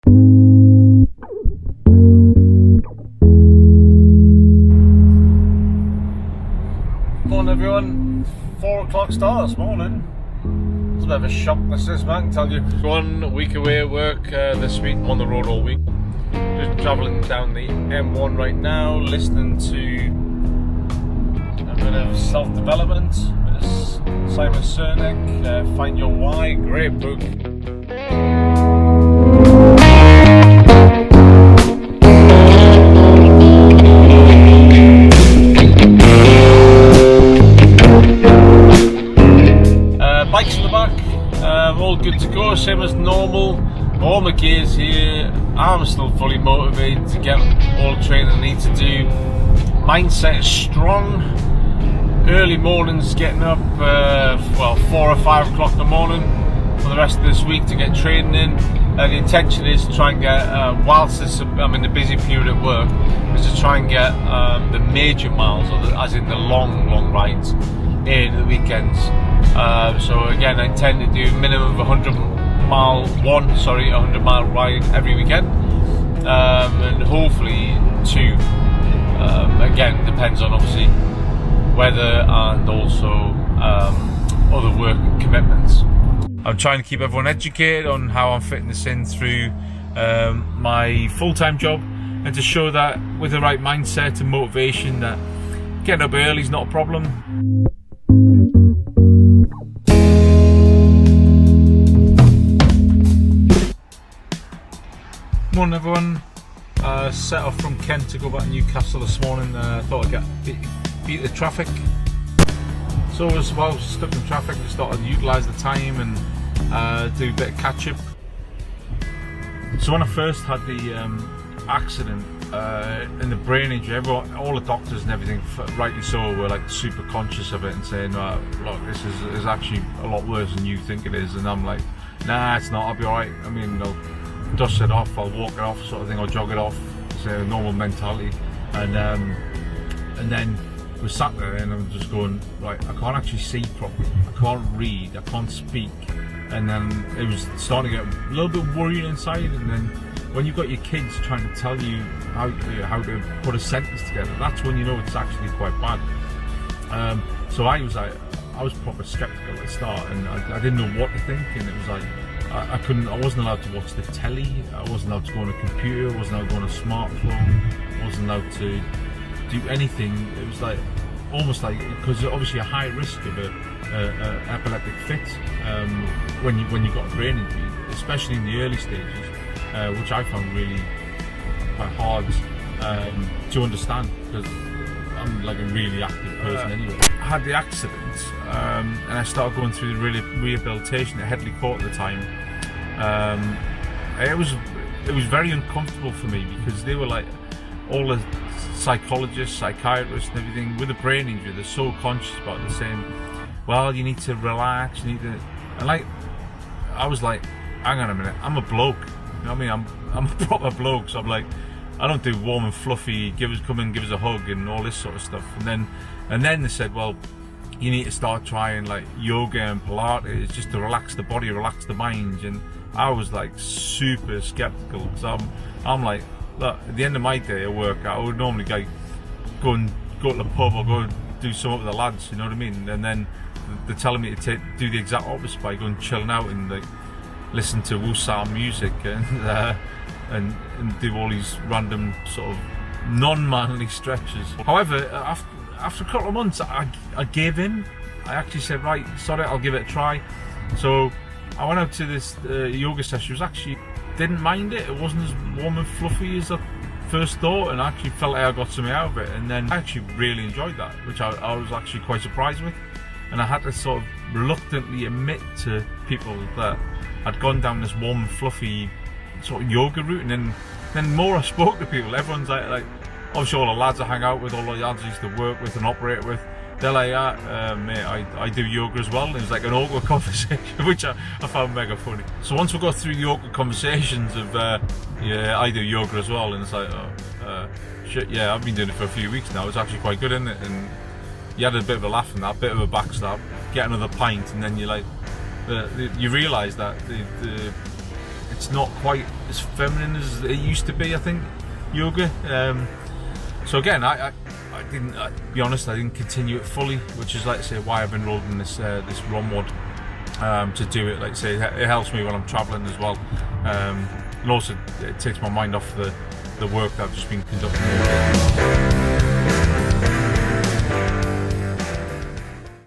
Morning everyone, 4 o'clock start this morning. It's a bit of a shock this is, man, I can tell you. 1 week away at work this week, I'm on the road all week. Just travelling down the M1 right now, listening to a bit of self-development, Simon Sinek, Find Your Why, great book. Bikes in the back, all good to go, same as normal. All my gear's here. I'm still fully motivated to get all the training I need to do. Mindset is strong. Early mornings, getting up 4 or 5 o'clock in the morning for the rest of this week to get training in. The intention is to try and get, whilst I'm in the busy period at work, is to try and get the major miles, as in the long rides, in the weekends. So again, I intend to do minimum of 100 mile ride every weekend, and hopefully 2. Again, depends on obviously weather and also other work commitments. I'm trying to keep everyone educated on how I'm fitting this in through my full-time job, and to show that with the right mindset and motivation, that getting up early is not a problem. Morning everyone, set off from Kent to go back to Newcastle this morning. Thought I'd beat the traffic. So while I was stuck in traffic, just thought I'd utilise the time and do a bit of catch up. So when I first had the accident in the brain injury, all the doctors and everything, rightly so, were like super conscious of it and saying, look, this is actually a lot worse than you think it is. And I'm like, nah, it's not, I'll be alright. I mean, I'll dust it off, I'll walk it off, sort of thing, I'll jog it off. It's a normal mentality. And then we sat there and I'm just going, right, I can't actually see properly, I can't read, I can't speak. And then it was starting to get a little bit worrying inside. And then when you've got your kids trying to tell you how to put a sentence together, that's when you know it's actually quite bad. So I was proper skeptical at the start, and I didn't know what to think. And it was like, I wasn't allowed to watch the telly, I wasn't allowed to go on a computer, I wasn't allowed to go on a smartphone, I wasn't allowed to do anything. It was like, almost like, because obviously a high risk of a epileptic fit when you got a brain injury, especially in the early stages, which I found really quite hard to understand, because I'm like a really active person anyway. I had the accident and I started going through the rehabilitation at Headley Court at the time. It was very uncomfortable for me, because they were like, all the psychologists, psychiatrists and everything with a brain injury, they're so conscious about it, saying, well, you need to relax, you need to, and like, I was like, hang on a minute, I'm a bloke, you know what I mean, I'm a proper bloke, so I'm like, I don't do warm and fluffy, come and give us a hug and all this sort of stuff. And then they said, well, you need to start trying like yoga and Pilates, just to relax the body, relax the mind. And I was like super skeptical, because I'm like, look, at the end of my day at work, I would normally go to the pub or go do something with the lads, you know what I mean? And then they're telling me to do the exact opposite by going chilling out and like listen to Wusa music and do all these random sort of non-manly stretches. However, after a couple of months, I gave in. I actually said, right, sorry, I'll give it a try. So I went out to this yoga session. Didn't mind it. It wasn't as warm and fluffy as I first thought, and I actually felt like I got something out of it. And then I actually really enjoyed that, which I was actually quite surprised with. And I had to sort of reluctantly admit to people that I'd gone down this warm and fluffy sort of yoga route. And then more I spoke to people, everyone's like obviously all the lads I hang out with, all the lads I used to work with and operate with, they're like, mate, I do yoga as well. And it was like an awkward conversation, which I found mega funny. So once we got through the awkward conversations of, yeah, I do yoga as well, and it's like, shit, yeah, I've been doing it for a few weeks now, it's actually quite good, isn't it? And you had a bit of a laugh in that, bit of a backstab, get another pint, and then you're like, you realise that it's not quite as feminine as it used to be, I think, yoga. So again, I didn't, to be honest, I didn't continue it fully, which is, like I say, why I've enrolled in this RunWOD, to do it. Like I say, it helps me when I'm travelling as well, and also it takes my mind off the work that I've just been conducting.